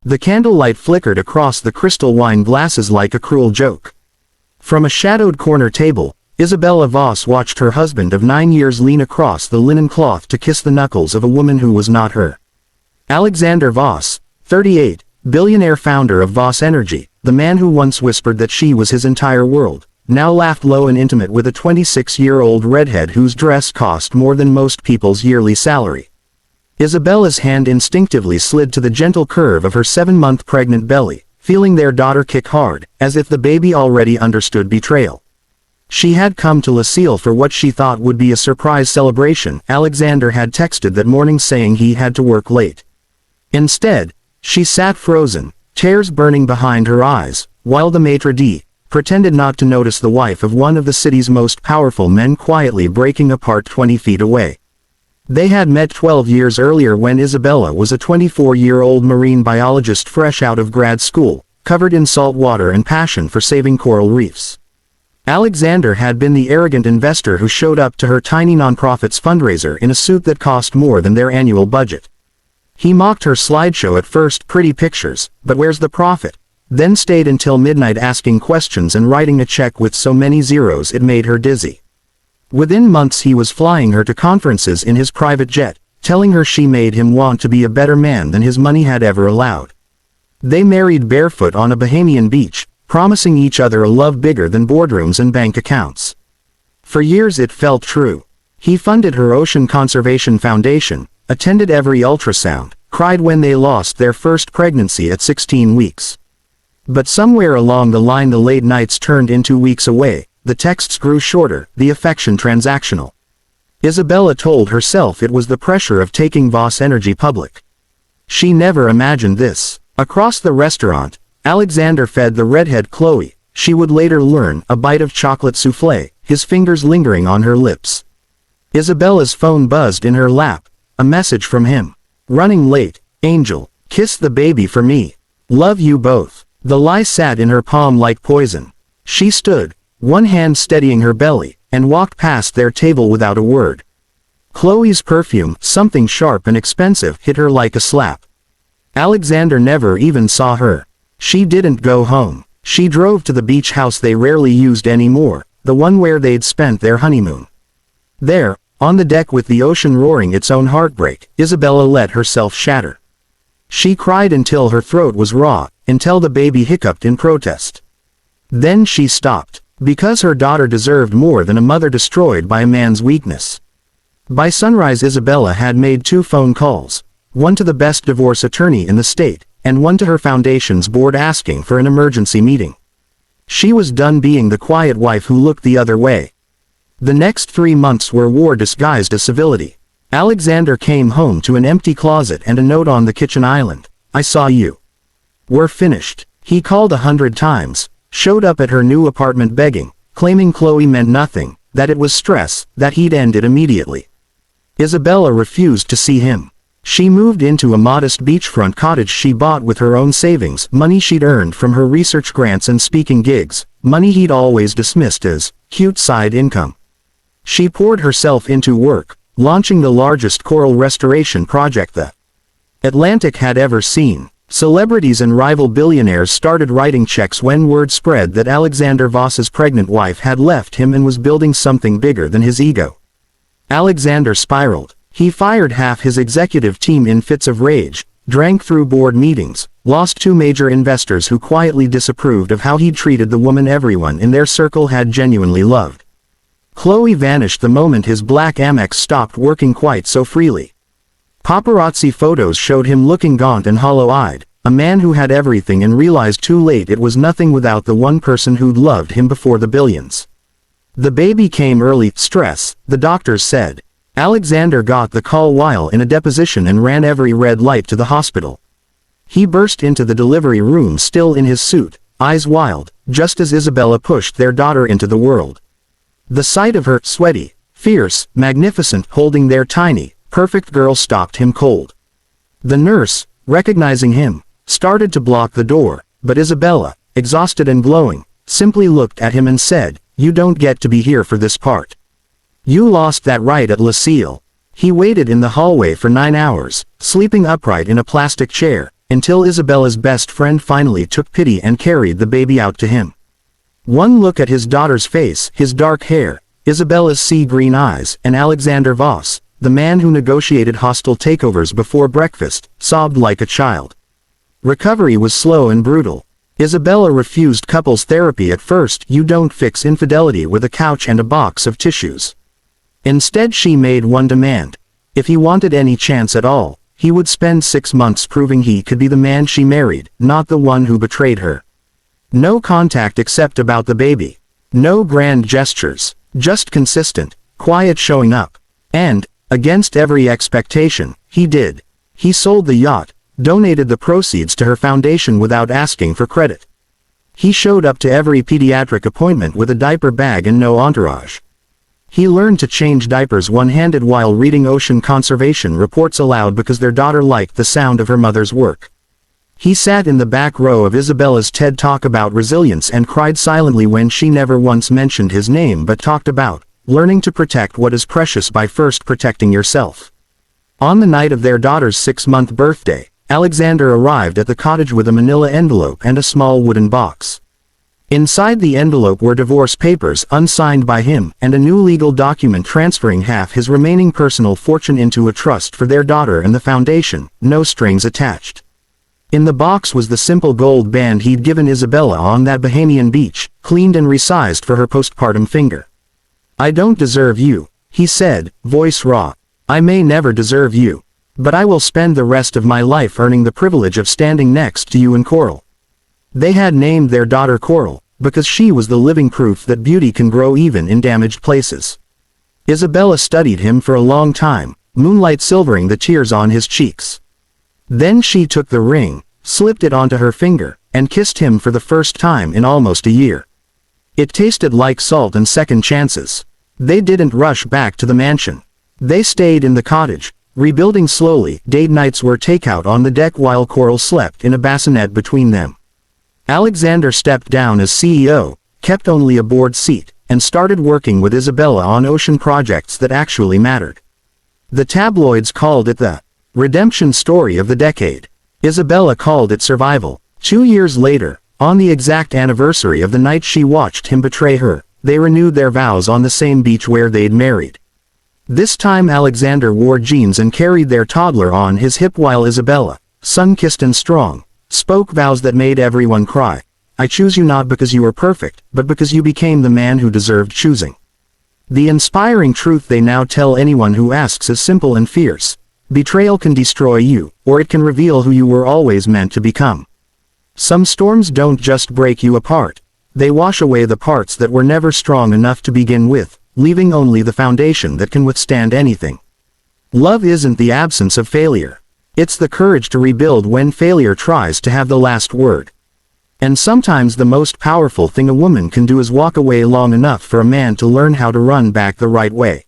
The candlelight flickered across the crystal wine glasses like a cruel joke. From a shadowed corner table, Isabella Voss watched her husband of 9 years lean across the linen cloth to kiss the knuckles of a woman who was not her. Alexander Voss, 38, billionaire founder of Voss Energy, the man who once whispered that she was his entire world, now laughed low and intimate with a 26-year-old redhead whose dress cost more than most people's yearly salary. Isabella's hand instinctively slid to the gentle curve of her 7-month pregnant belly, feeling their daughter kick hard, as if the baby already understood betrayal. She had come to Lucille for what she thought would be a surprise celebration. Alexander had texted that morning saying he had to work late. Instead, she sat frozen, tears burning behind her eyes, while the maitre d' pretended not to notice the wife of one of the city's most powerful men quietly breaking apart 20 feet away. They had met 12 years earlier when Isabella was a 24-year-old marine biologist fresh out of grad school, covered in salt water and passion for saving coral reefs. Alexander had been the arrogant investor who showed up to her tiny nonprofit's fundraiser in a suit that cost more than their annual budget. He mocked her slideshow at first, pretty pictures, but where's the profit? Then stayed until midnight asking questions and writing a check with so many zeros it made her dizzy. Within months he was flying her to conferences in his private jet, telling her she made him want to be a better man than his money had ever allowed. They married barefoot on a Bahamian beach, promising each other a love bigger than boardrooms and bank accounts. For years it felt true. He funded her Ocean Conservation Foundation, attended every ultrasound, cried when they lost their first pregnancy at 16 weeks. But somewhere along the line the late nights turned into weeks away, the texts grew shorter, the affection transactional. Isabella told herself it was the pressure of taking Voss Energy public. She never imagined this. Across the restaurant, Alexander fed the redhead Chloe, she would later learn, a bite of chocolate souffle, his fingers lingering on her lips. Isabella's phone buzzed in her lap, a message from him. Running late, Angel, kiss the baby for me. Love you both. The lie sat in her palm like poison. She stood, one hand steadying her belly, and walked past their table without a word. Chloe's perfume, something sharp and expensive, hit her like a slap. Alexander never even saw her. She didn't go home. She drove to the beach house they rarely used anymore, the one where they'd spent their honeymoon. There, on the deck with the ocean roaring its own heartbreak, Isabella let herself shatter. She cried until her throat was raw, until the baby hiccuped in protest. Then she stopped, because her daughter deserved more than a mother destroyed by a man's weakness. By sunrise Isabella had made 2 phone calls, one to the best divorce attorney in the state, and one to her foundation's board asking for an emergency meeting. She was done being the quiet wife who looked the other way. The next 3 months were war disguised as civility. Alexander came home to an empty closet and a note on the kitchen island. I saw you. We're finished. He called 100 times, showed up at her new apartment begging, claiming Chloe meant nothing, that it was stress, that he'd end it immediately. Isabella refused to see him. She moved into a modest beachfront cottage she bought with her own savings, money she'd earned from her research grants and speaking gigs, money he'd always dismissed as cute side income. She poured herself into work, launching the largest coral restoration project the Atlantic had ever seen. Celebrities and rival billionaires started writing checks when word spread that Alexander Voss's pregnant wife had left him and was building something bigger than his ego. Alexander spiraled. He fired half his executive team in fits of rage, drank through board meetings, lost 2 major investors who quietly disapproved of how he'd treated the woman everyone in their circle had genuinely loved. Chloe vanished the moment his black Amex stopped working quite so freely. Paparazzi photos showed him looking gaunt and hollow-eyed, a man who had everything and realized too late it was nothing without the one person who'd loved him before the billions. The baby came early, stress, the doctors said. Alexander got the call while in a deposition and ran every red light to the hospital. He burst into the delivery room still in his suit, eyes wild, just as Isabella pushed their daughter into the world. The sight of her, sweaty, fierce, magnificent, holding their tiny, perfect girl stopped him cold. The nurse, recognizing him, started to block the door, but Isabella, exhausted and glowing, simply looked at him and said, "You don't get to be here for this part. You lost that right at Lucille." He waited in the hallway for 9 hours, sleeping upright in a plastic chair, until Isabella's best friend finally took pity and carried the baby out to him. One look at his daughter's face, his dark hair, Isabella's sea-green eyes, and Alexander Voss, the man who negotiated hostile takeovers before breakfast, sobbed like a child. Recovery was slow and brutal. Isabella refused couples therapy at first. You don't fix infidelity with a couch and a box of tissues. Instead she made one demand. If he wanted any chance at all, he would spend 6 months proving he could be the man she married, not the one who betrayed her. No contact except about the baby. No grand gestures, just consistent, quiet showing up. And, against every expectation, he did. He sold the yacht, donated the proceeds to her foundation without asking for credit. He showed up to every pediatric appointment with a diaper bag and no entourage. He learned to change diapers one-handed while reading ocean conservation reports aloud because their daughter liked the sound of her mother's work. He sat in the back row of Isabella's TED Talk about resilience and cried silently when she never once mentioned his name but talked about learning to protect what is precious by first protecting yourself. On the night of their daughter's 6-month birthday, Alexander arrived at the cottage with a manila envelope and a small wooden box. Inside the envelope were divorce papers unsigned by him and a new legal document transferring half his remaining personal fortune into a trust for their daughter and the foundation, no strings attached. In the box was the simple gold band he'd given Isabella on that Bahamian beach, cleaned and resized for her postpartum finger. "I don't deserve you," he said, voice raw. "I may never deserve you. But I will spend the rest of my life earning the privilege of standing next to you in Coral." They had named their daughter Coral, because she was the living proof that beauty can grow even in damaged places. Isabella studied him for a long time, moonlight silvering the tears on his cheeks. Then she took the ring, slipped it onto her finger, and kissed him for the first time in almost a year. It tasted like salt and second chances. They didn't rush back to the mansion. They stayed in the cottage, rebuilding slowly. Date nights were takeout on the deck while Coral slept in a bassinet between them. Alexander stepped down as CEO, kept only a board seat, and started working with Isabella on ocean projects that actually mattered. The tabloids called it the redemption story of the decade. Isabella called it survival. 2 years later, on the exact anniversary of the night she watched him betray her, they renewed their vows on the same beach where they'd married. This time Alexander wore jeans and carried their toddler on his hip while Isabella, sun-kissed and strong, spoke vows that made everyone cry. "I choose you not because you were perfect, but because you became the man who deserved choosing." The inspiring truth they now tell anyone who asks is simple and fierce. Betrayal can destroy you, or it can reveal who you were always meant to become. Some storms don't just break you apart. They wash away the parts that were never strong enough to begin with, leaving only the foundation that can withstand anything. Love isn't the absence of failure. It's the courage to rebuild when failure tries to have the last word. And sometimes the most powerful thing a woman can do is walk away long enough for a man to learn how to run back the right way.